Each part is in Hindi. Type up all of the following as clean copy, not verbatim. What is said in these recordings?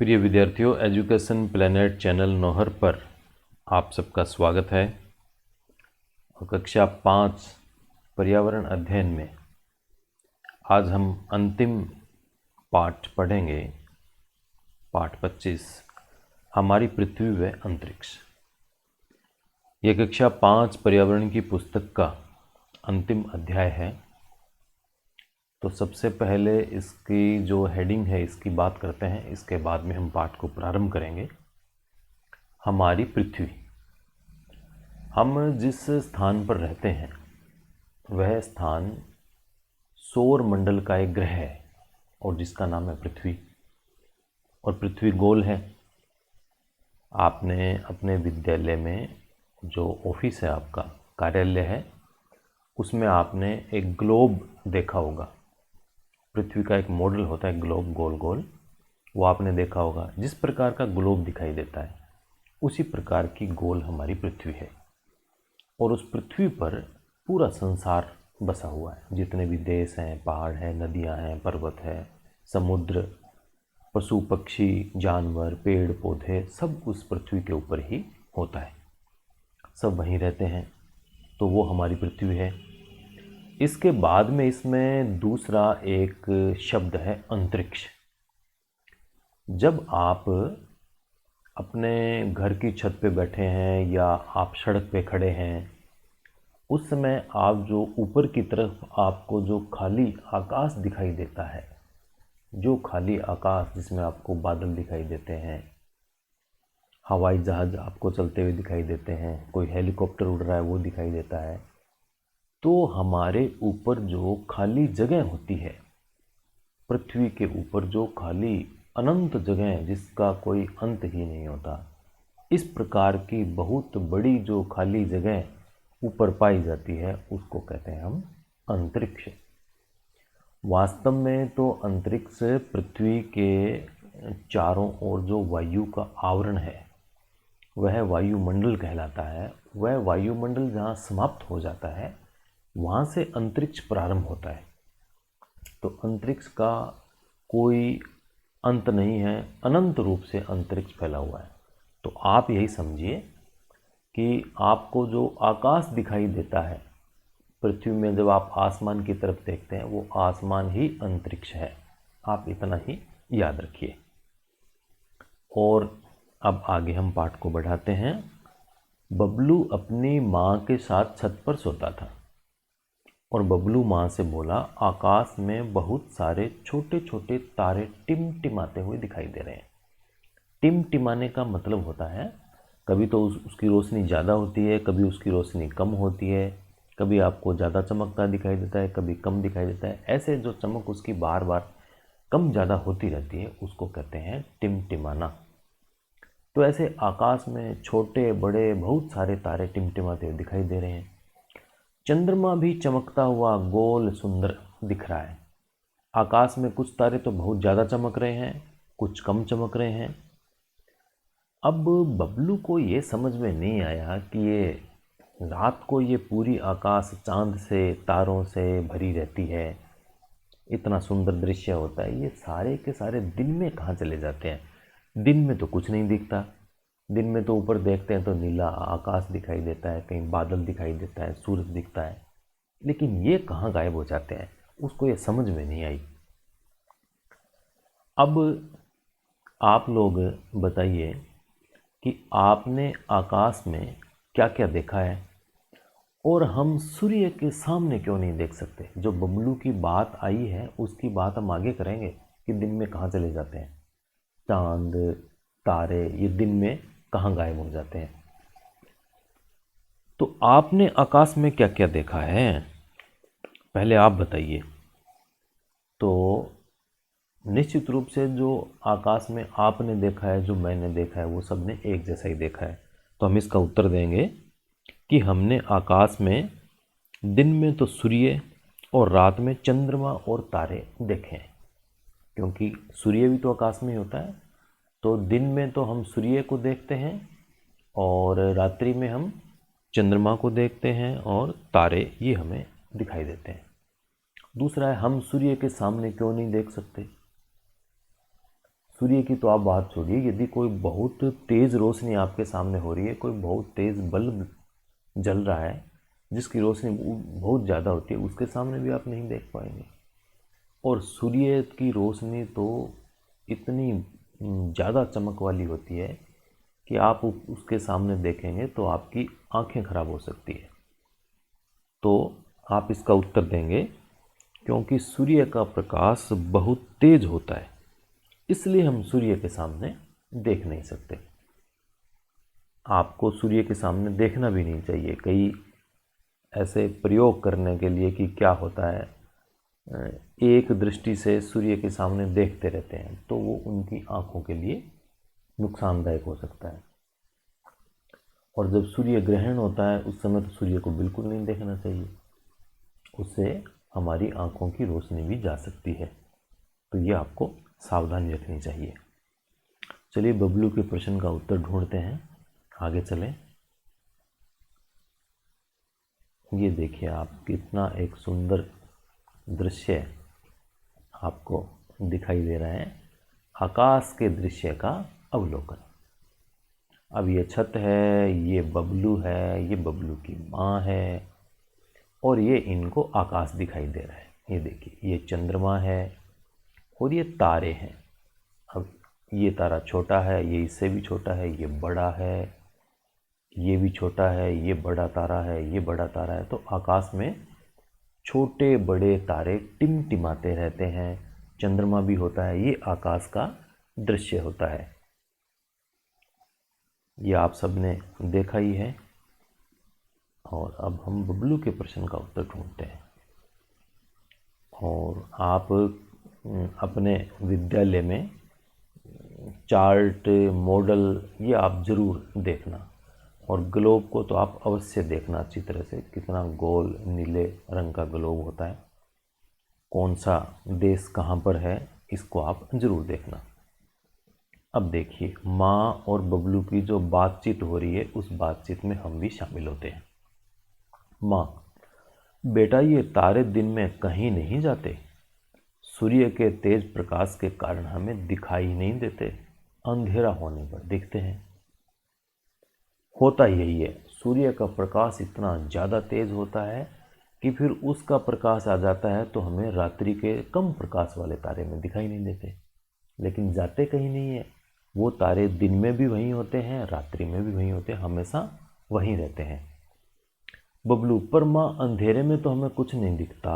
प्रिय विद्यार्थियों, एजुकेशन प्लेनेट चैनल नौहर पर आप सबका स्वागत है। और कक्षा 5 पर्यावरण अध्ययन में आज हम अंतिम पाठ पढ़ेंगे, पाठ 25, हमारी पृथ्वी व अंतरिक्ष। यह कक्षा 5 पर्यावरण की पुस्तक का अंतिम अध्याय है। तो सबसे पहले इसकी जो हेडिंग है इसकी बात करते हैं, इसके बाद में हम पाठ को प्रारंभ करेंगे। हमारी पृथ्वी। हम जिस स्थान पर रहते हैं वह स्थान सौर मंडल का एक ग्रह है और जिसका नाम है पृथ्वी। और पृथ्वी गोल है। आपने अपने विद्यालय में जो ऑफिस है, आपका कार्यालय है, उसमें आपने एक ग्लोब देखा होगा। पृथ्वी का एक मॉडल होता है ग्लोब, गोल गोल, वो आपने देखा होगा। जिस प्रकार का ग्लोब दिखाई देता है उसी प्रकार की गोल हमारी पृथ्वी है। और उस पृथ्वी पर पूरा संसार बसा हुआ है। जितने भी देश हैं, पहाड़ हैं, नदियां हैं, पर्वत है, समुद्र, पशु पक्षी, जानवर, पेड़ पौधे, सब उस पृथ्वी के ऊपर ही होता है। सब वहीं रहते हैं। तो वो हमारी पृथ्वी है। इसके बाद में इसमें दूसरा एक शब्द है अंतरिक्ष। जब आप अपने घर की छत पे बैठे हैं या आप सड़क पे खड़े हैं, उस समय आप जो ऊपर की तरफ आपको जो खाली आकाश दिखाई देता है, जो खाली आकाश जिसमें आपको बादल दिखाई देते हैं, हवाई जहाज आपको चलते हुए दिखाई देते हैं, कोई हेलीकॉप्टर उड़ रहा है वो दिखाई देता है, तो हमारे ऊपर जो खाली जगह होती है, पृथ्वी के ऊपर जो खाली अनंत जगह है जिसका कोई अंत ही नहीं होता, इस प्रकार की बहुत बड़ी जो खाली जगह ऊपर पाई जाती है उसको कहते हैं हम अंतरिक्ष। वास्तव में तो अंतरिक्ष पृथ्वी के चारों ओर जो वायु का आवरण है वह वायुमंडल कहलाता है। वह वायुमंडल जहाँ समाप्त हो जाता है वहाँ से अंतरिक्ष प्रारंभ होता है। तो अंतरिक्ष का कोई अंत नहीं है, अनंत रूप से अंतरिक्ष फैला हुआ है। तो आप यही समझिए कि आपको जो आकाश दिखाई देता है पृथ्वी में, जब आप आसमान की तरफ देखते हैं, वो आसमान ही अंतरिक्ष है। आप इतना ही याद रखिए। और अब आगे हम पाठ को बढ़ाते हैं। बबलू अपनी माँ के साथ छत पर सोता था और बबलू माँ से बोला, आकाश में बहुत सारे छोटे छोटे तारे टिमटिमाते हुए दिखाई दे रहे हैं। टिमटिमाने का मतलब होता है कभी तो उसकी रोशनी ज़्यादा होती है, कभी उसकी रोशनी कम होती है, कभी आपको ज़्यादा चमकता दिखाई देता है, कभी कम दिखाई देता है। ऐसे जो चमक उसकी बार बार कम ज़्यादा होती रहती है उसको कहते हैं टिमटिमाना। तो ऐसे आकाश में छोटे बड़े बहुत सारे तारे टिमटिमाते हुए दिखाई दे रहे हैं। चंद्रमा भी चमकता हुआ गोल सुंदर दिख रहा है। आकाश में कुछ तारे तो बहुत ज़्यादा चमक रहे हैं, कुछ कम चमक रहे हैं। अब बबलू को ये समझ में नहीं आया कि ये रात को ये पूरी आकाश चांद से तारों से भरी रहती है, इतना सुंदर दृश्य होता है, ये सारे के सारे दिन में कहाँ चले जाते हैं। दिन में तो कुछ नहीं दिखता। दिन में तो ऊपर देखते हैं तो नीला आकाश दिखाई देता है, कहीं बादल दिखाई देता है, सूरज दिखता है, लेकिन ये कहाँ गायब हो जाते हैं, उसको ये समझ में नहीं आई। अब आप लोग बताइए कि आपने आकाश में क्या क्या देखा है और हम सूर्य के सामने क्यों नहीं देख सकते। जो बबलू की बात आई है उसकी बात हम आगे करेंगे कि दिन में कहाँ चले जाते हैं, चांद तारे ये दिन में कहाँ गायब हो जाते हैं। तो आपने आकाश में क्या क्या देखा है, पहले आप बताइए। तो निश्चित रूप से जो आकाश में आपने देखा है, जो मैंने देखा है, वो सब ने एक जैसा ही देखा है। तो हम इसका उत्तर देंगे कि हमने आकाश में दिन में तो सूर्य और रात में चंद्रमा और तारे देखे हैं। क्योंकि सूर्य भी तो आकाश में ही होता है। तो दिन में तो हम सूर्य को देखते हैं और रात्रि में हम चंद्रमा को देखते हैं और तारे ये हमें दिखाई देते हैं। दूसरा है, हम सूर्य के सामने क्यों नहीं देख सकते। सूर्य की तो आप बात छोड़िए, यदि कोई बहुत तेज़ रोशनी आपके सामने हो रही है, कोई बहुत तेज़ बल्ब जल रहा है जिसकी रोशनी बहुत ज़्यादा होती है, उसके सामने भी आप नहीं देख पाएंगे। और सूर्य की रोशनी तो इतनी ज़्यादा चमक वाली होती है कि आप उसके सामने देखेंगे तो आपकी आंखें खराब हो सकती है। तो आप इसका उत्तर देंगे क्योंकि सूर्य का प्रकाश बहुत तेज होता है, इसलिए हम सूर्य के सामने देख नहीं सकते। आपको सूर्य के सामने देखना भी नहीं चाहिए। कई ऐसे प्रयोग करने के लिए कि क्या होता है, एक दृष्टि से सूर्य के सामने देखते रहते हैं तो वो उनकी आंखों के लिए नुकसानदायक हो सकता है। और जब सूर्य ग्रहण होता है उस समय तो सूर्य को बिल्कुल नहीं देखना चाहिए, उससे हमारी आंखों की रोशनी भी जा सकती है। तो ये आपको सावधानी रखनी चाहिए। चलिए बबलू के प्रश्न का उत्तर ढूंढते हैं, आगे चलें। ये देखिए आप, कितना एक सुंदर दृश्य आपको दिखाई दे रहा है। आकाश के दृश्य का अवलोकन। अब ये छत है, ये बबलू है, ये बबलू की माँ है और ये इनको आकाश दिखाई दे रहा है। ये देखिए, ये चंद्रमा है और ये तारे हैं। अब ये तारा छोटा है, ये इससे भी छोटा है, ये बड़ा है, ये भी छोटा है, ये बड़ा तारा है, ये बड़ा तारा है। तो आकाश में छोटे बड़े तारे टिमटिमाते रहते हैं। चंद्रमा भी होता है, ये आकाश का दृश्य होता है। ये आप सबने देखा ही है। और अब हम बबलू के प्रश्न का उत्तर ढूंढते हैं। और आप अपने विद्यालय में चार्ट, मॉडल ये आप ज़रूर देखना। और ग्लोब को तो आप अवश्य देखना अच्छी तरह से, कितना गोल नीले रंग का ग्लोब होता है, कौन सा देश कहाँ पर है, इसको आप ज़रूर देखना। अब देखिए, माँ और बबलू की जो बातचीत हो रही है उस बातचीत में हम भी शामिल होते हैं। माँ, बेटा ये तारे दिन में कहीं नहीं जाते, सूर्य के तेज प्रकाश के कारण हमें दिखाई नहीं देते, अंधेरा होने पर दिखते हैं। होता यही है, सूर्य का प्रकाश इतना ज़्यादा तेज होता है कि फिर उसका प्रकाश आ जाता है तो हमें रात्रि के कम प्रकाश वाले तारे में दिखाई नहीं देते। लेकिन जाते कहीं नहीं है, वो तारे दिन में भी वहीं होते हैं, रात्रि में भी वहीं होते हैं, हमेशा वहीं रहते हैं। बबलू, पर माँ अंधेरे में तो हमें कुछ नहीं दिखता।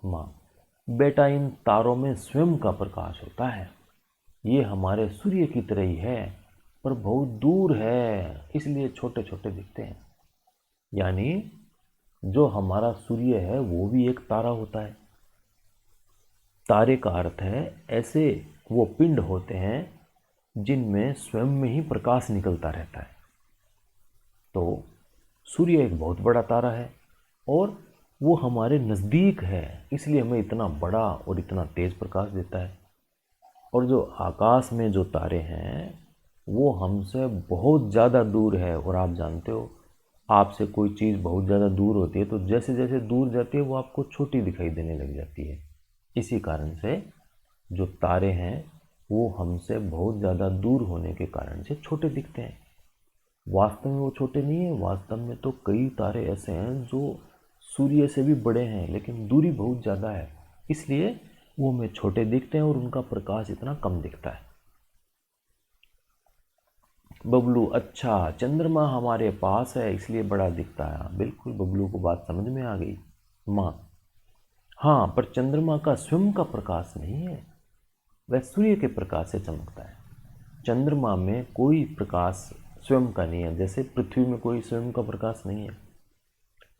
माँ, बेटा इन तारों में स्वयं का प्रकाश होता है, ये हमारे सूर्य की तरह ही है पर बहुत दूर है, इसलिए छोटे छोटे दिखते हैं। यानी जो हमारा सूर्य है वो भी एक तारा होता है। तारे का अर्थ है ऐसे वो पिंड होते हैं जिनमें स्वयं में ही प्रकाश निकलता रहता है। तो सूर्य एक बहुत बड़ा तारा है और वो हमारे नज़दीक है, इसलिए हमें इतना बड़ा और इतना तेज प्रकाश देता है। और जो आकाश में जो तारे हैं वो हमसे बहुत ज़्यादा दूर है। और आप जानते हो, आपसे कोई चीज़ बहुत ज़्यादा दूर होती है तो जैसे जैसे दूर जाती है वो आपको छोटी दिखाई देने लग जाती है। इसी कारण से जो तारे हैं वो हमसे बहुत ज़्यादा दूर होने के कारण से छोटे दिखते हैं। वास्तव में वो छोटे नहीं है, वास्तव में तो कई तारे ऐसे हैं जो सूर्य से भी बड़े हैं लेकिन दूरी बहुत ज़्यादा है, इसलिए वो हमें छोटे दिखते हैं और उनका प्रकाश इतना कम दिखता है। बबलू, अच्छा चंद्रमा हमारे पास है इसलिए बड़ा दिखता है। बिल्कुल, बबलू को बात समझ में आ गई। माँ, हाँ पर चंद्रमा का स्वयं का प्रकाश नहीं है, वह सूर्य के प्रकाश से चमकता है। चंद्रमा में कोई प्रकाश स्वयं का नहीं है, जैसे पृथ्वी में कोई स्वयं का प्रकाश नहीं है।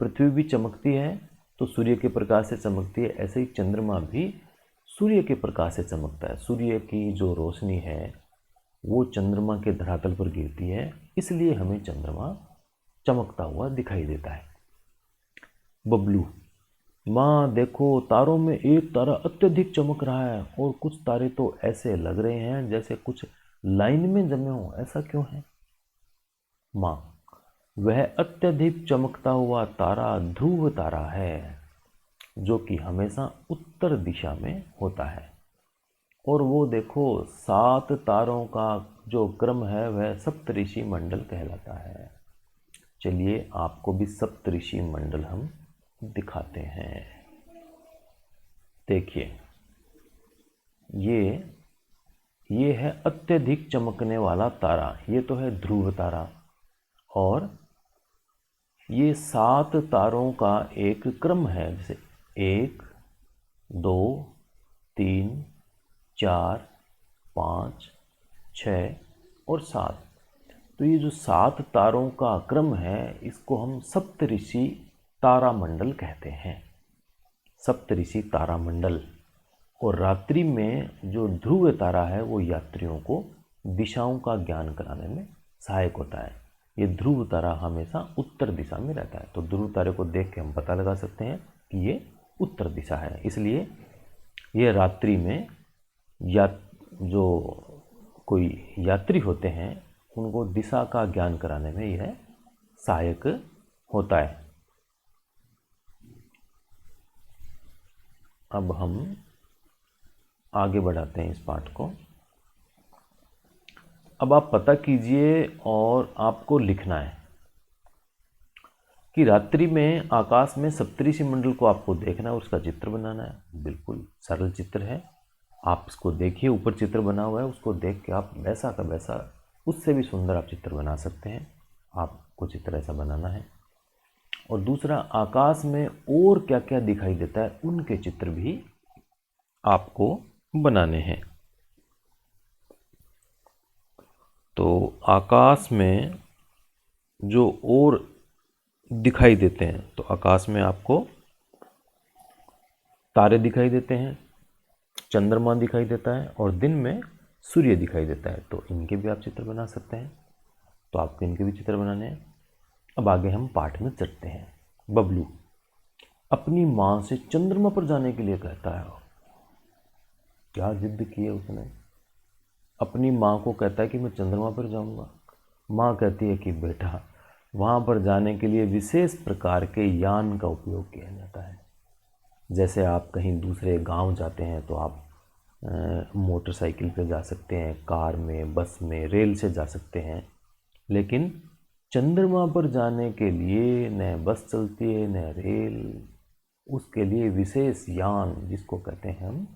पृथ्वी भी चमकती है तो सूर्य के प्रकाश से चमकती है, ऐसे ही चंद्रमा भी सूर्य के प्रकाश से चमकता है। सूर्य की जो रोशनी है वो चंद्रमा के धरातल पर गिरती है, इसलिए हमें चंद्रमा चमकता हुआ दिखाई देता है। बबलू, माँ देखो तारों में एक तारा अत्यधिक चमक रहा है और कुछ तारे तो ऐसे लग रहे हैं जैसे कुछ लाइन में जमे हो, ऐसा क्यों है? माँ, वह अत्यधिक चमकता हुआ तारा ध्रुव तारा है जो कि हमेशा उत्तर दिशा में होता है और वो देखो 7 तारों का जो क्रम है वह सप्तऋषि मंडल कहलाता है। चलिए आपको भी सप्तऋषि मंडल हम दिखाते हैं। देखिए ये है अत्यधिक चमकने वाला तारा, ये तो है ध्रुव तारा। और ये 7 तारों का एक क्रम है, जैसे 1 2 3 4 5 6 और 7। तो ये जो 7 तारों का क्रम है इसको हम सप्तऋषि तारामंडल कहते हैं, सप्तऋषि तारामंडल। और रात्रि में जो ध्रुव तारा है वो यात्रियों को दिशाओं का ज्ञान कराने में सहायक होता है। ये ध्रुव तारा हमेशा उत्तर दिशा में रहता है, तो ध्रुव तारे को देख के हम पता लगा सकते हैं कि ये उत्तर दिशा है। इसलिए ये रात्रि में जो कोई यात्री होते हैं उनको दिशा का ज्ञान कराने में यह सहायक होता है। अब हम आगे बढ़ाते हैं इस पाठ को। अब आप पता कीजिए और आपको लिखना है कि रात्रि में आकाश में सप्तऋषि मंडल को आपको देखना है, उसका चित्र बनाना है। बिल्कुल सरल चित्र है, आप इसको देखिए, ऊपर चित्र बना हुआ है, उसको देख के आप वैसा का वैसा, उससे भी सुंदर आप चित्र बना सकते हैं। आपको चित्र ऐसा बनाना है। और दूसरा, आकाश में और क्या क्या दिखाई देता है उनके चित्र भी आपको बनाने हैं। तो आकाश में जो और दिखाई देते हैं, तो आकाश में आपको तारे दिखाई देते हैं, चंद्रमा दिखाई देता है और दिन में सूर्य दिखाई देता है, तो इनके भी आप चित्र बना सकते हैं। तो आपको इनके भी चित्र बनाने हैं। अब आगे हम पाठ में चलते हैं। बबलू अपनी माँ से चंद्रमा पर जाने के लिए कहता है। क्या जिद की है उसने, अपनी माँ को कहता है कि मैं चंद्रमा पर जाऊंगा। माँ कहती है कि बेटा वहाँ पर जाने के लिए विशेष प्रकार के यान का उपयोग किया जाता है। जैसे आप कहीं दूसरे गांव जाते हैं तो आप मोटरसाइकिल पे जा सकते हैं, कार में, बस में, रेल से जा सकते हैं, लेकिन चंद्रमा पर जाने के लिए न बस चलती है न रेल, उसके लिए विशेष यान जिसको कहते हैं हम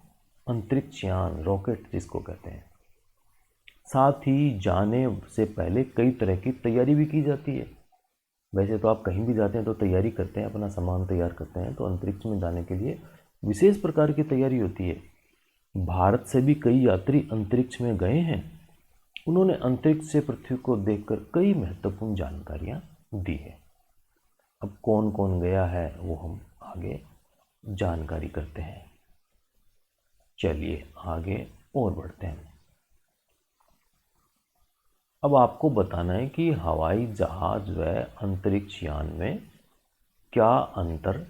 अंतरिक्ष यान, रॉकेट जिसको कहते हैं। साथ ही जाने से पहले कई तरह की तैयारी भी की जाती है। वैसे तो आप कहीं भी जाते हैं तो तैयारी करते हैं, अपना सामान तैयार करते हैं, तो अंतरिक्ष में जाने के लिए विशेष प्रकार की तैयारी होती है। भारत से भी कई यात्री अंतरिक्ष में गए हैं। उन्होंने अंतरिक्ष से पृथ्वी को देखकर कई महत्वपूर्ण जानकारियां दी है। अब कौन कौन गया है वो हम आगे जानकारी करते हैं। चलिए आगे और बढ़ते हैं। अब आपको बताना है कि हवाई जहाज व अंतरिक्ष यान में क्या अंतर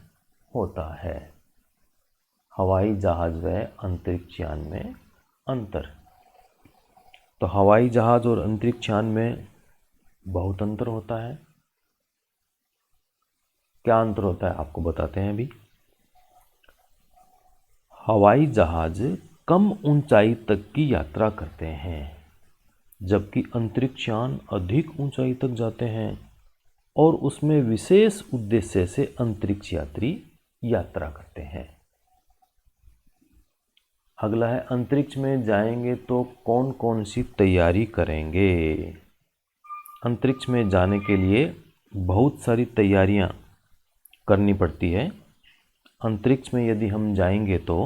होता है। हवाई जहाज व अंतरिक्ष यान में अंतर। तो हवाई जहाज और अंतरिक्ष यान में बहुत अंतर होता है। क्या अंतर होता है आपको बताते हैं अभी। हवाई जहाज कम ऊंचाई तक की यात्रा करते हैं, जबकि अंतरिक्ष यान अधिक ऊंचाई तक जाते हैं और उसमें विशेष उद्देश्य से अंतरिक्ष यात्री यात्रा करते हैं। अगला है, अंतरिक्ष में जाएंगे तो कौन कौन सी तैयारी करेंगे। अंतरिक्ष में जाने के लिए बहुत सारी तैयारियां करनी पड़ती है। अंतरिक्ष में यदि हम जाएंगे तो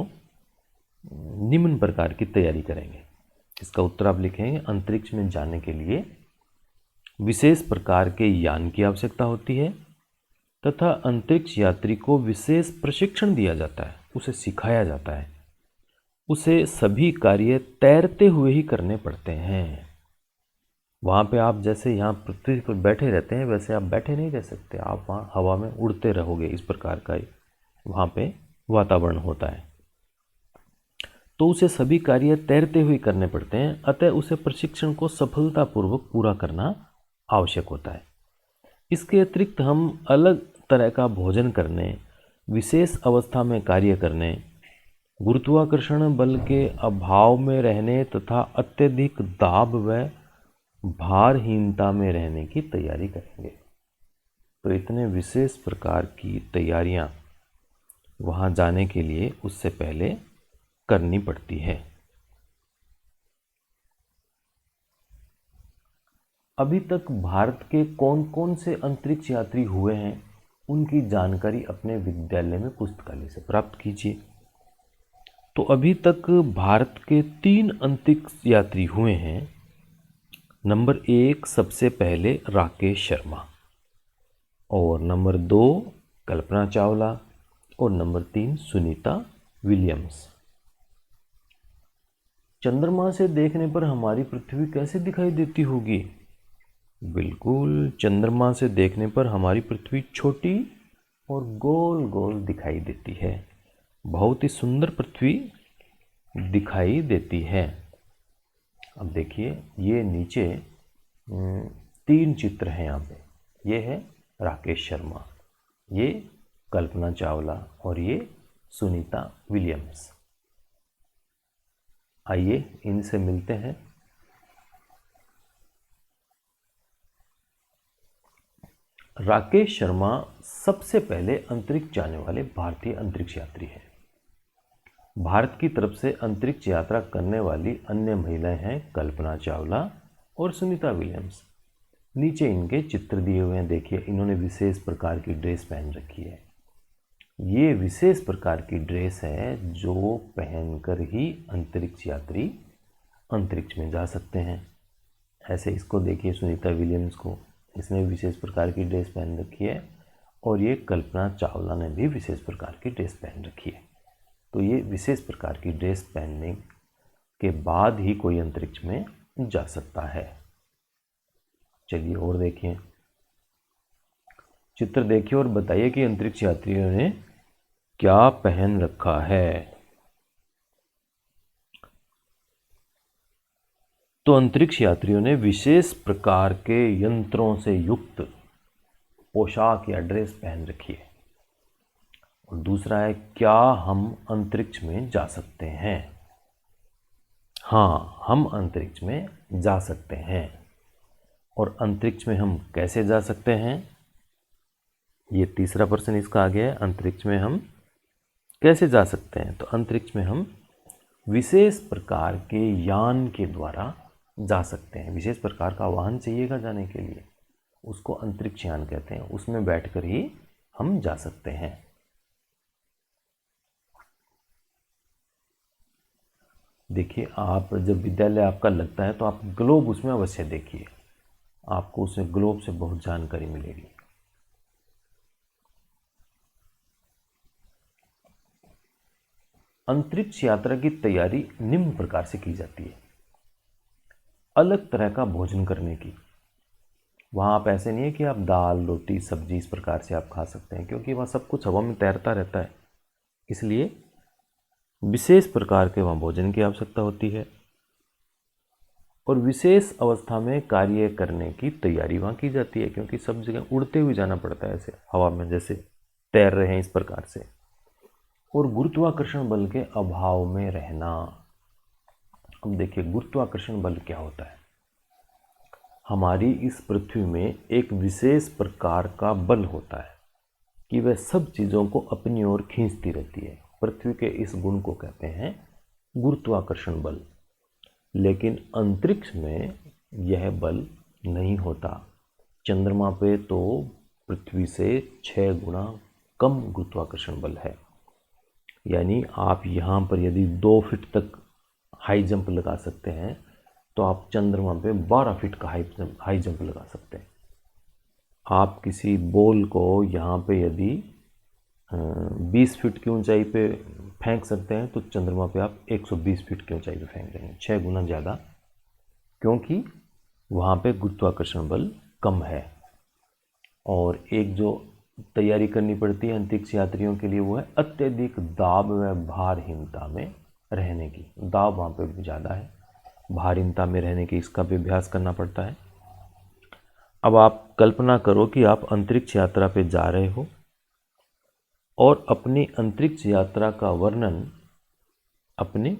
निम्न प्रकार की तैयारी करेंगे। इसका उत्तर आप लिखेंगे, अंतरिक्ष में जाने के लिए विशेष प्रकार के यान की आवश्यकता होती है तथा अंतरिक्ष यात्री को विशेष प्रशिक्षण दिया जाता है, उसे सिखाया जाता है। उसे सभी कार्य तैरते हुए ही करने पड़ते हैं। वहाँ पे आप जैसे यहाँ पृथ्वी पर बैठे रहते हैं वैसे आप बैठे नहीं रह सकते, आप वहाँ हवा में उड़ते रहोगे। इस प्रकार का वहाँ पे वातावरण होता है, तो उसे सभी कार्य तैरते हुए करने पड़ते हैं। अतः उसे प्रशिक्षण को सफलतापूर्वक पूरा करना आवश्यक होता है। इसके अतिरिक्त हम अलग तरह का भोजन करने, विशेष अवस्था में कार्य करने गुरुत्वाकर्षण बल के अभाव में रहने तथा अत्यधिक दाब व भारहीनता में रहने की तैयारी करेंगे। तो इतने विशेष प्रकार की तैयारियां वहां जाने के लिए उससे पहले करनी पड़ती है। अभी तक भारत के कौन कौन से अंतरिक्ष यात्री हुए हैं, उनकी जानकारी अपने विद्यालय में पुस्तकालय से प्राप्त कीजिए। तो अभी तक भारत के 3 अंतरिक्ष यात्री हुए हैं। नंबर 1 सबसे पहले राकेश शर्मा, और नंबर 2 कल्पना चावला, और नंबर 3 सुनीता विलियम्स। चंद्रमा से देखने पर हमारी पृथ्वी कैसे दिखाई देती होगी? बिल्कुल, चंद्रमा से देखने पर हमारी पृथ्वी छोटी और गोल गोल दिखाई देती है। बहुत ही सुंदर पृथ्वी दिखाई देती है। अब देखिए, ये नीचे 3 चित्र हैं यहाँ पे। ये है राकेश शर्मा, ये कल्पना चावला, और ये सुनीता विलियम्स। आइए इनसे मिलते हैं। राकेश शर्मा सबसे पहले अंतरिक्ष जाने वाले भारतीय अंतरिक्ष यात्री हैं। भारत की तरफ से अंतरिक्ष यात्रा करने वाली अन्य महिलाएं हैं कल्पना चावला और सुनीता विलियम्स। नीचे इनके चित्र दिए हुए हैं। देखिए, इन्होंने विशेष प्रकार की ड्रेस पहन रखी है। ये विशेष प्रकार की ड्रेस है जो पहनकर ही अंतरिक्ष यात्री अंतरिक्ष में जा सकते हैं। ऐसे इसको देखिए, सुनीता विलियम्स को, इसने विशेष प्रकार की ड्रेस पहन रखी है, और ये कल्पना चावला ने भी विशेष प्रकार की ड्रेस पहन रखी है। तो ये विशेष प्रकार की ड्रेस पहनने के बाद ही कोई अंतरिक्ष में जा सकता है। चलिए और देखिए, चित्र देखिए और बताइए कि अंतरिक्ष यात्रियों ने क्या पहन रखा है। तो अंतरिक्ष यात्रियों ने विशेष प्रकार के यंत्रों से युक्त पोशाक या ड्रेस पहन रखी है। और दूसरा है, क्या हम अंतरिक्ष में जा सकते हैं? हाँ, हम अंतरिक्ष में जा सकते हैं। और अंतरिक्ष में हम कैसे जा सकते हैं? ये तीसरा प्रश्न इसका आ गया है, अंतरिक्ष में हम कैसे जा सकते हैं? तो अंतरिक्ष में हम विशेष प्रकार के यान के द्वारा जा सकते हैं। विशेष प्रकार का वाहन चाहिएगा जाने के लिए, उसको अंतरिक्ष यान कहते हैं। उसमें बैठकर ही हम जा सकते हैं। देखिए, आप जब विद्यालय आपका लगता है तो आप ग्लोब उसमें अवश्य देखिए, आपको उसमें ग्लोब से बहुत जानकारी मिलेगी। अंतरिक्ष यात्रा की तैयारी निम्न प्रकार से की जाती है। अलग तरह का भोजन करने की। वहाँ आप ऐसे नहीं है कि आप दाल रोटी सब्जी इस प्रकार से आप खा सकते हैं, क्योंकि वहाँ सब कुछ हवा में तैरता रहता है। इसलिए विशेष प्रकार के वहाँ भोजन की आवश्यकता होती है। और विशेष अवस्था में कार्य करने की तैयारी वहाँ की जाती है, क्योंकि सब जगह उड़ते हुए जाना पड़ता है, ऐसे हवा में जैसे तैर रहे हैं इस प्रकार से। और गुरुत्वाकर्षण बल के अभाव में रहना। अब देखिए, गुरुत्वाकर्षण बल क्या होता है? हमारी इस पृथ्वी में एक विशेष प्रकार का बल होता है कि वह सब चीज़ों को अपनी ओर खींचती रहती है। पृथ्वी के इस गुण को कहते हैं गुरुत्वाकर्षण बल। लेकिन अंतरिक्ष में यह बल नहीं होता। चंद्रमा पे तो पृथ्वी से 6 गुना कम गुरुत्वाकर्षण बल है। यानी आप यहाँ पर यदि 2 फीट तक हाई जंप लगा सकते हैं, तो आप चंद्रमा पे 12 फीट का हाई जंप लगा सकते हैं। आप किसी बॉल को यहाँ पे यदि 20 फीट की ऊंचाई पे फेंक सकते हैं, तो चंद्रमा पे आप 120 फीट की ऊंचाई पे फेंक देंगे, 6 गुना ज़्यादा, क्योंकि वहाँ पे गुरुत्वाकर्षण बल कम है। और एक जो तैयारी करनी पड़ती है अंतरिक्ष यात्रियों के लिए, वो है अत्यधिक दाब व भारहीनता में रहने की। दाब वहाँ पे ज़्यादा है, भारहीनता में रहने की इसका भी अभ्यास करना पड़ता है। अब आप कल्पना करो कि आप अंतरिक्ष यात्रा पे जा रहे हो और अपनी अंतरिक्ष यात्रा का वर्णन अपनी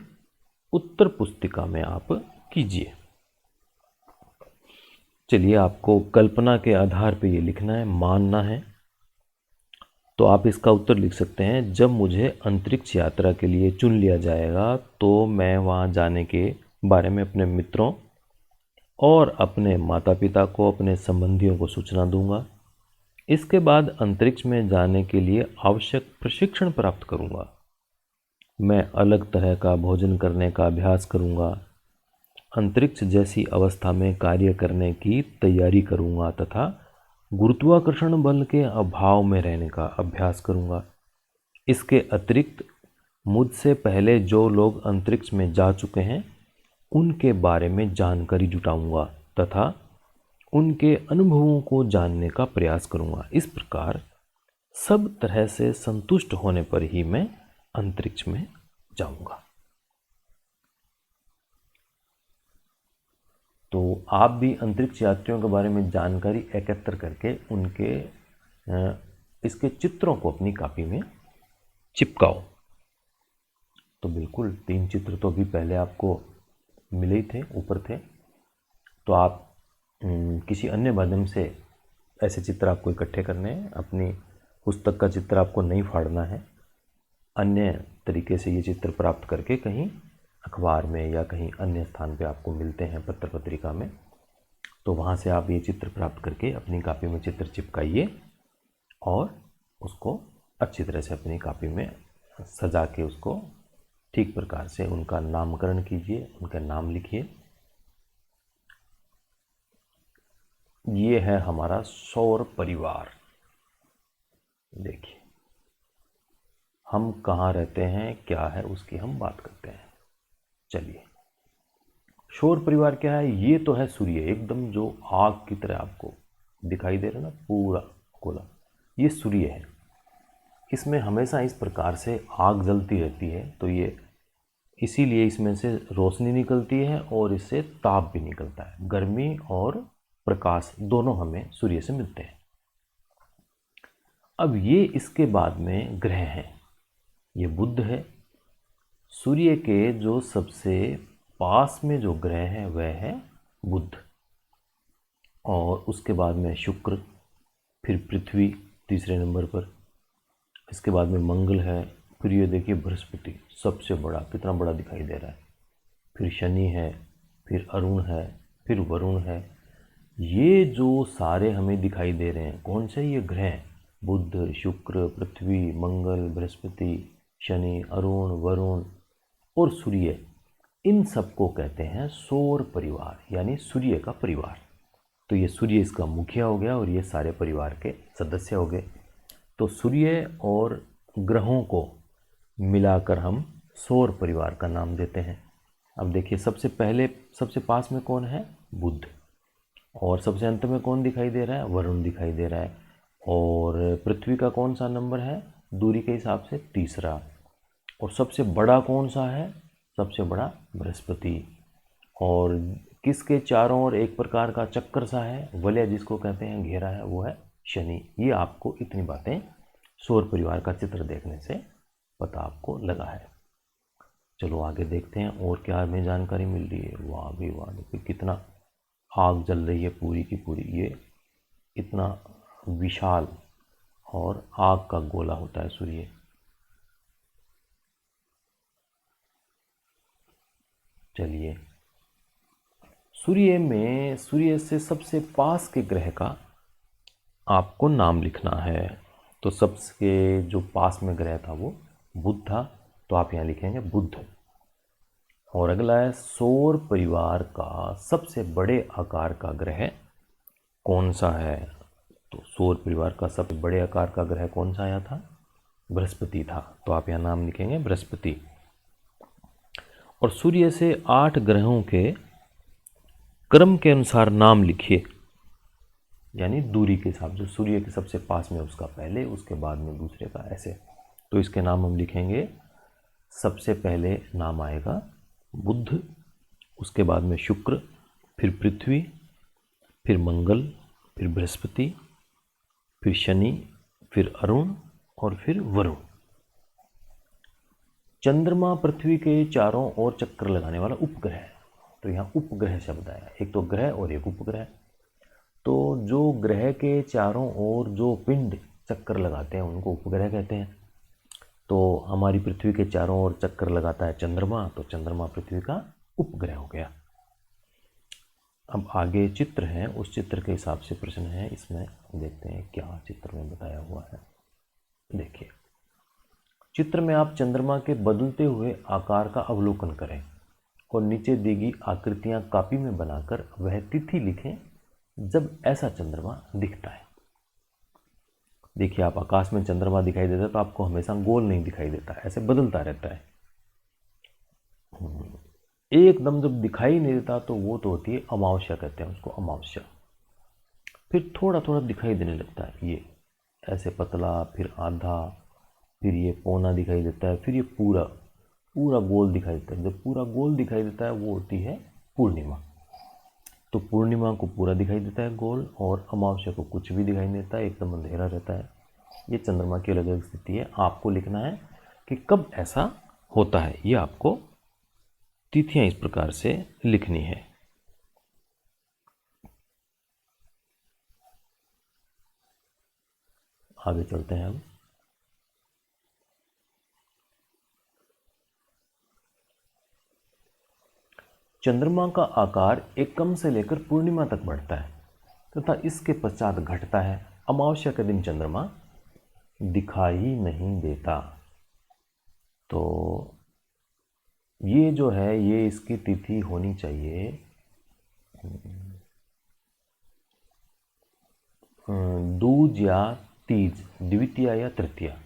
उत्तर पुस्तिका में आप कीजिए। चलिए, आपको कल्पना के आधार पे ये लिखना है, मानना है। तो आप इसका उत्तर लिख सकते हैं, जब मुझे अंतरिक्ष यात्रा के लिए चुन लिया जाएगा तो मैं वहाँ जाने के बारे में अपने मित्रों और अपने माता पिता को, अपने संबंधियों को सूचना दूंगा। इसके बाद अंतरिक्ष में जाने के लिए आवश्यक प्रशिक्षण प्राप्त करूंगा। मैं अलग तरह का भोजन करने का अभ्यास करूंगा, अंतरिक्ष जैसी अवस्था में कार्य करने की तैयारी करूंगा तथा गुरुत्वाकर्षण बल के अभाव में रहने का अभ्यास करूंगा। इसके अतिरिक्त मुझसे पहले जो लोग अंतरिक्ष में जा चुके हैं उनके बारे में जानकारी जुटाऊंगा तथा उनके अनुभवों को जानने का प्रयास करूंगा। इस प्रकार सब तरह से संतुष्ट होने पर ही मैं अंतरिक्ष में जाऊंगा। तो आप भी अंतरिक्ष यात्रियों के बारे में जानकारी एकत्र करके उनके इसके चित्रों को अपनी कॉपी में चिपकाओ। तो बिल्कुल 3 चित्र तो अभी पहले आपको मिले ही थे, ऊपर थे। तो आप किसी अन्य माध्यम से ऐसे चित्र आपको इकट्ठे करने हैं। अपनी पुस्तक का चित्र आपको नहीं फाड़ना है, अन्य तरीके से ये चित्र प्राप्त करके कहीं अखबार में या कहीं अन्य स्थान पे आपको मिलते हैं, पत्र पत्रिका में, तो वहाँ से आप ये चित्र प्राप्त करके अपनी कॉपी में चित्र चिपकाइए और उसको अच्छी तरह से अपनी कॉपी में सजा के उसको ठीक प्रकार से उनका नामकरण कीजिए, उनका नाम लिखिए। ये है हमारा सौर परिवार। देखिए, हम कहाँ रहते हैं, क्या है, उसकी हम बात करते हैं। चलिए, सौर परिवार क्या है? ये तो है सूर्य, एकदम जो आग की तरह आपको दिखाई दे रहा है ना, पूरा गोला, ये सूर्य है। इसमें हमेशा इस प्रकार से आग जलती रहती है, तो ये इसीलिए इसमें से रोशनी निकलती है और इससे ताप भी निकलता है। गर्मी और प्रकाश दोनों हमें सूर्य से मिलते हैं। अब ये इसके बाद में ग्रह हैं। ये बुध है। सूर्य के जो सबसे पास में जो ग्रह है वह है बुध, और उसके बाद में शुक्र, फिर पृथ्वी तीसरे नंबर पर, इसके बाद में मंगल है, फिर ये देखिए बृहस्पति सबसे बड़ा, कितना बड़ा दिखाई दे रहा है, फिर शनि है, फिर अरुण है, फिर वरुण है। ये जो सारे हमें दिखाई दे रहे हैं, कौन से ये ग्रह? बुध, शुक्र, पृथ्वी, मंगल, बृहस्पति, शनि, अरुण, वरुण और सूर्य, इन सबको कहते हैं सौर परिवार, यानी सूर्य का परिवार। तो ये सूर्य इसका मुखिया हो गया और ये सारे परिवार के सदस्य हो गए। तो सूर्य और ग्रहों को मिलाकर हम सौर परिवार का नाम देते हैं। अब देखिए, सबसे पहले सबसे पास में कौन है? बुध, और सबसे अंत में कौन दिखाई दे रहा है? वरुण दिखाई दे रहा है। और पृथ्वी का कौन सा नंबर है दूरी के हिसाब से? तीसरा। और सबसे बड़ा कौन सा है? सबसे बड़ा बृहस्पति। और किसके चारों ओर एक प्रकार का चक्कर सा है, वलय जिसको कहते हैं, घेरा है, वो है शनि। ये आपको इतनी बातें सौर परिवार का चित्र देखने से पता आपको लगा है। चलो आगे देखते हैं और क्या हमें जानकारी मिल रही है। वाह भी वाह, देखिए कितना आग जल रही है पूरी की पूरी। ये इतना विशाल और आग का गोला होता है सूर्य। चलिए, सूर्य से सबसे पास के ग्रह का आपको नाम लिखना है। तो सबसे जो पास में ग्रह था वो बुध था, तो आप यहाँ लिखेंगे बुध। और अगला है, सौर परिवार का सबसे बड़े आकार का ग्रह कौन सा है? तो सौर परिवार का सबसे बड़े आकार का ग्रह कौन सा आया था? बृहस्पति था, तो आप यहाँ नाम लिखेंगे बृहस्पति। और सूर्य से 8 ग्रहों के क्रम के अनुसार नाम लिखिए, यानी दूरी के हिसाब से, सूर्य के सबसे पास में उसका पहले, उसके बाद में दूसरे का, ऐसे। तो इसके नाम हम लिखेंगे, सबसे पहले नाम आएगा बुध, उसके बाद में शुक्र, फिर पृथ्वी, फिर मंगल, फिर बृहस्पति, फिर शनि, फिर अरुण और फिर वरुण। चंद्रमा पृथ्वी के चारों ओर चक्कर लगाने वाला उपग्रह है। तो यहाँ उपग्रह शब्द आया, एक तो ग्रह और एक उपग्रह। तो जो ग्रह के चारों ओर जो पिंड चक्कर लगाते हैं उनको उपग्रह कहते हैं। तो हमारी पृथ्वी के चारों ओर चक्कर लगाता है चंद्रमा, तो चंद्रमा पृथ्वी का उपग्रह हो गया। अब आगे चित्र है, उस चित्र के हिसाब से प्रश्न है, इसमें देखते हैं क्या चित्र में बताया हुआ है। देखिए, चित्र में आप चंद्रमा के बदलते हुए आकार का अवलोकन करें और नीचे दी गई आकृतियां कॉपी में बनाकर वह तिथि लिखें जब ऐसा चंद्रमा दिखता है। देखिए, आप आकाश में चंद्रमा दिखाई देता है तो आपको हमेशा गोल नहीं दिखाई देता, ऐसे बदलता रहता है। एकदम जब दिखाई नहीं देता तो वो तो होती है अमावस्या, कहते हैं उसको अमावस्या। फिर थोड़ा थोड़ा दिखाई देने लगता है, ये ऐसे पतला, फिर आधा, फिर ये पौना दिखाई देता है, फिर ये पूरा पूरा गोल दिखाई देता है। जब पूरा गोल दिखाई देता है वो होती है पूर्णिमा। तो पूर्णिमा को पूरा दिखाई देता है गोल, और अमावस्या को कुछ भी दिखाई नहीं देता है, एकदम अंधेरा रहता है। ये चंद्रमा की अलग अलग स्थिति है। आपको लिखना है कि कब ऐसा होता है, ये आपको तिथियां इस प्रकार से लिखनी है। आगे चलते हैं हम। चंद्रमा का आकार एकम से लेकर पूर्णिमा तक बढ़ता है तथा इसके पश्चात घटता है। अमावस्या के दिन चंद्रमा दिखाई नहीं देता। तो ये जो है, ये इसकी तिथि होनी चाहिए दूज या तीज, द्वितीया या तृतीया,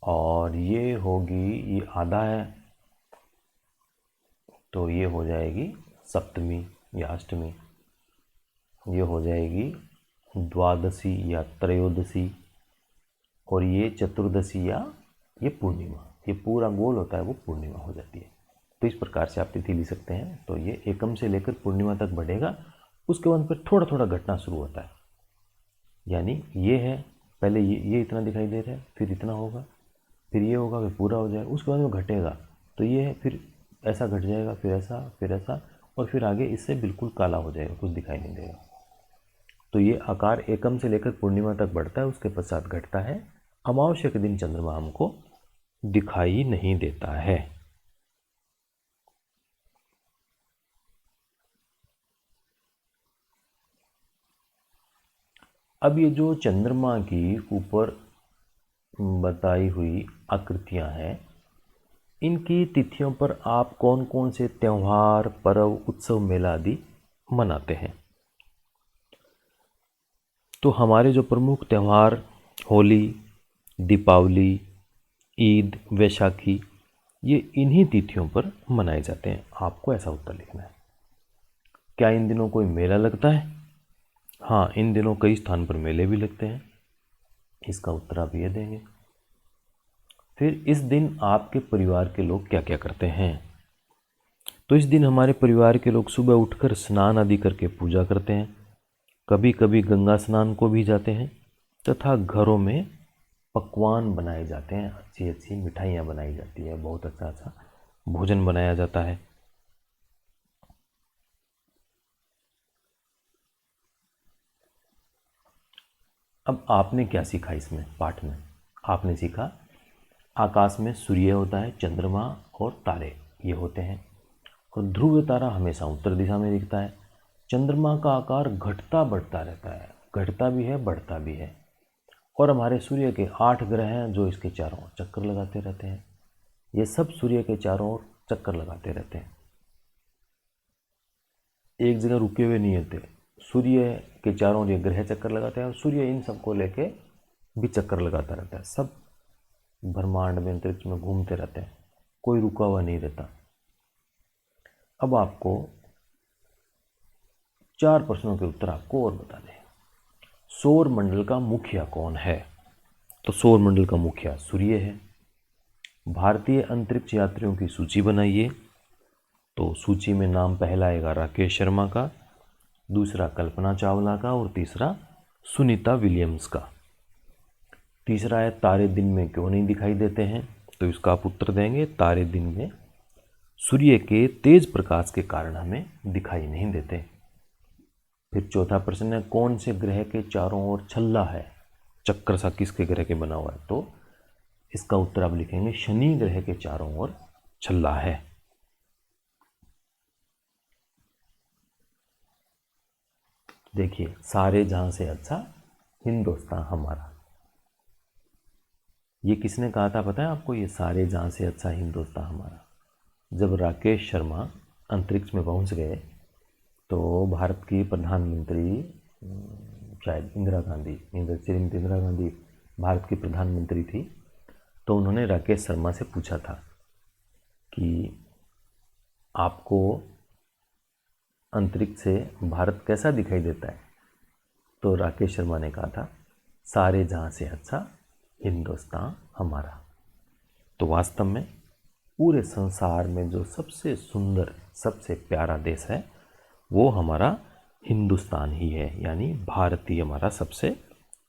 और ये होगी, ये आधा है तो ये हो जाएगी सप्तमी या अष्टमी, ये हो जाएगी द्वादशी या त्रयोदशी, और ये चतुर्दशी या ये पूर्णिमा। ये पूरा गोल होता है वो पूर्णिमा हो जाती है। तो इस प्रकार से आप तिथि लिख सकते हैं। तो ये एकम से लेकर पूर्णिमा तक बढ़ेगा, उसके बाद फिर थोड़ा थोड़ा घटना शुरू होता है। यानी ये है, पहले ये इतना दिखाई दे रहा है, फिर इतना होगा, फिर ये होगा, फिर पूरा हो जाएगा, उसके बाद वो घटेगा। तो ये है, फिर ऐसा घट जाएगा, फिर ऐसा, फिर ऐसा, और फिर आगे इससे बिल्कुल काला हो जाएगा, कुछ दिखाई नहीं देगा। तो ये आकार एकम से लेकर पूर्णिमा तक बढ़ता है, उसके पश्चात घटता है। अमावस्या के दिन चंद्रमा हमको दिखाई नहीं देता है। अब ये जो चंद्रमा की ऊपर बताई हुई आकृतियां हैं, इनकी तिथियों पर आप कौन कौन से त्यौहार, पर्व, उत्सव, मेला आदि मनाते हैं। तो हमारे जो प्रमुख त्यौहार होली, दीपावली, ईद, वैशाखी, ये इन्हीं तिथियों पर मनाए जाते हैं। आपको ऐसा उत्तर लिखना है। क्या इन दिनों कोई मेला लगता है? हाँ, इन दिनों कई स्थान पर मेले भी लगते हैं। इसका उत्तर आप ये देंगे। फिर इस दिन आपके परिवार के लोग क्या क्या करते हैं? तो इस दिन हमारे परिवार के लोग सुबह उठकर स्नान आदि करके पूजा करते हैं, कभी कभी गंगा स्नान को भी जाते हैं, तथा घरों में पकवान बनाए जाते हैं, अच्छी अच्छी मिठाइयाँ बनाई जाती है, बहुत अच्छा अच्छा भोजन बनाया जाता है। अब आपने क्या सीखा इसमें पाठ में? आपने सीखा आकाश में सूर्य होता है, चंद्रमा और तारे ये होते हैं, और ध्रुव तारा हमेशा उत्तर दिशा में दिखता है। चंद्रमा का आकार घटता बढ़ता रहता है, घटता भी है, बढ़ता भी है। और हमारे सूर्य के 8 ग्रह हैं जो इसके चारों ओर चक्कर लगाते रहते हैं। ये सब सूर्य के चारों ओर चक्कर लगाते रहते हैं, एक जगह रुके हुए नहीं होते। सूर्य के चारों ओर ये ग्रह चक्कर लगाते हैं, और सूर्य इन सबको लेके भी चक्कर लगाता रहता है। सब ब्रह्मांड में, अंतरिक्ष में घूमते रहते हैं, कोई रुका हुआ नहीं रहता। अब आपको 4 प्रश्नों के उत्तर आपको और बता दें। सौर मंडल का मुखिया कौन है? तो सौर मंडल का मुखिया सूर्य है। भारतीय अंतरिक्ष यात्रियों की सूची बनाइए। तो सूची में नाम पहला आएगा राकेश शर्मा का, दूसरा कल्पना चावला का, और तीसरा सुनीता विलियम्स का। तीसरा है तारे दिन में क्यों नहीं दिखाई देते हैं? तो इसका आप उत्तर देंगे तारे दिन में सूर्य के तेज प्रकाश के कारण हमें दिखाई नहीं देते। फिर चौथा प्रश्न है, कौन से ग्रह के चारों ओर छल्ला है, चक्कर सा किसके ग्रह के बना हुआ है? तो इसका उत्तर आप लिखेंगे शनि ग्रह के चारों ओर छल्ला है। देखिए, सारे जहां से अच्छा हिंदुस्तान हमारा, ये किसने कहा था पता है आपको? ये सारे जहां से अच्छा हिंदुस्तान हमारा। जब राकेश शर्मा अंतरिक्ष में पहुंच गए तो भारत की प्रधानमंत्री शायद इंदिरा गांधी, श्रीमती इंदिरा गांधी भारत की प्रधानमंत्री थी, तो उन्होंने राकेश शर्मा से पूछा था कि आपको अंतरिक्ष से भारत कैसा दिखाई देता है? तो राकेश शर्मा ने कहा था सारे जहां से अच्छा हिंदुस्तान हमारा। तो वास्तव में पूरे संसार में जो सबसे सुंदर, सबसे प्यारा देश है वो हमारा हिंदुस्तान ही है, यानी भारत ही हमारा सबसे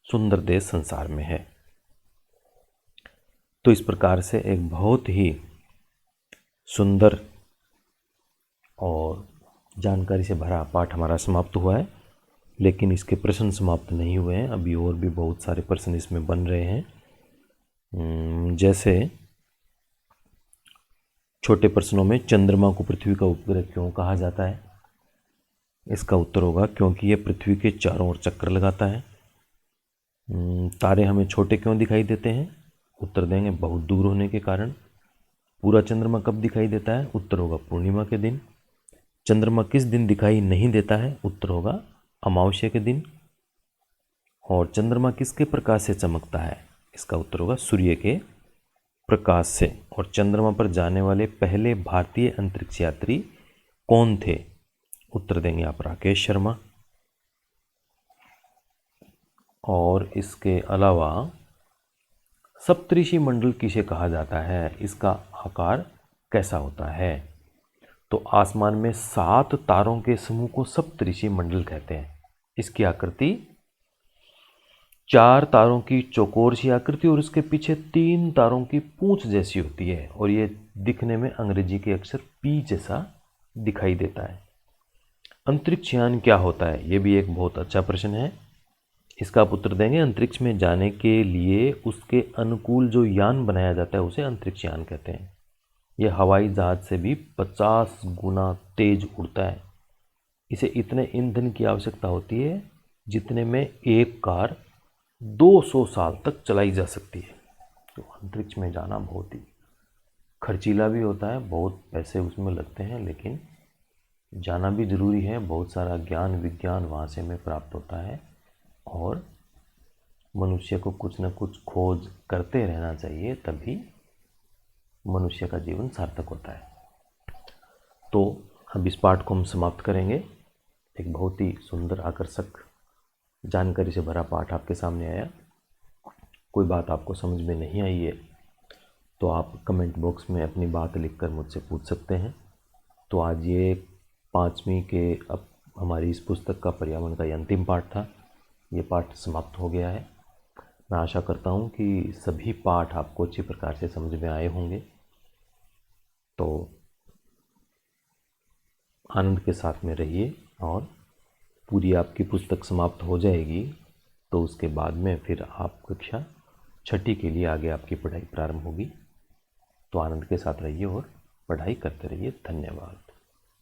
सुंदर देश संसार में है। तो इस प्रकार से एक बहुत ही सुंदर और जानकारी से भरा पाठ हमारा समाप्त हुआ है, लेकिन इसके प्रश्न समाप्त नहीं हुए हैं। अभी और भी बहुत सारे प्रश्न इसमें बन रहे हैं। जैसे छोटे प्रश्नों में चंद्रमा को पृथ्वी का उपग्रह क्यों कहा जाता है? इसका उत्तर होगा क्योंकि यह पृथ्वी के चारों ओर चक्कर लगाता है। तारे हमें छोटे क्यों दिखाई देते हैं? उत्तर देंगे बहुत दूर होने के कारण। पूरा चंद्रमा कब दिखाई देता है? उत्तर होगा पूर्णिमा के दिन। चंद्रमा किस दिन दिखाई नहीं देता है? उत्तर होगा अमावस्या के दिन। और चंद्रमा किसके प्रकाश से चमकता है? इसका उत्तर होगा सूर्य के प्रकाश से। और चंद्रमा पर जाने वाले पहले भारतीय अंतरिक्ष यात्री कौन थे? उत्तर देंगे आप राकेश शर्मा। और इसके अलावा सप्तऋषि मंडल किसे कहा जाता है? इसका आकार कैसा होता है? तो आसमान में 7 तारों के समूह को सप्तऋषि मंडल कहते हैं। इसकी आकृति 4 तारों की चौकोर सी आकृति और उसके पीछे 3 तारों की पूंछ जैसी होती है, और ये दिखने में अंग्रेजी के अक्षर पी जैसा दिखाई देता है। अंतरिक्ष यान क्या होता है? ये भी एक बहुत अच्छा प्रश्न है। इसका आप उत्तर देंगे अंतरिक्ष में जाने के लिए उसके अनुकूल जो यान बनाया जाता है उसे अंतरिक्ष यान कहते हैं। यह हवाई जहाज से भी 50 गुना तेज उड़ता है। इसे इतने ईंधन की आवश्यकता होती है जितने में एक कार 200 साल तक चलाई जा सकती है। तो अंतरिक्ष में जाना बहुत ही खर्चीला भी होता है, बहुत पैसे उसमें लगते हैं, लेकिन जाना भी ज़रूरी है। बहुत सारा ज्ञान विज्ञान वहाँ से हमें प्राप्त होता है, और मनुष्य को कुछ न कुछ खोज करते रहना चाहिए, तभी मनुष्य का जीवन सार्थक होता है। तो अब इस पाठ को हम समाप्त करेंगे। एक बहुत ही सुंदर, आकर्षक, जानकारी से भरा पाठ आपके सामने आया। कोई बात आपको समझ में नहीं आई है तो आप कमेंट बॉक्स में अपनी बात लिखकर मुझसे पूछ सकते हैं। तो आज ये 5वीं के अब हमारी इस पुस्तक का पर्यावरण का ये अंतिम पाठ था। ये पाठ समाप्त हो गया है। मैं आशा करता हूँ कि सभी पाठ आपको अच्छी प्रकार से समझ में आए होंगे। तो आनंद के साथ में रहिए, और पूरी आपकी पुस्तक समाप्त हो जाएगी तो उसके बाद में फिर आप कक्षा 6ठी के लिए आगे आपकी पढ़ाई प्रारंभ होगी। तो आनंद के साथ रहिए और पढ़ाई करते रहिए। धन्यवाद।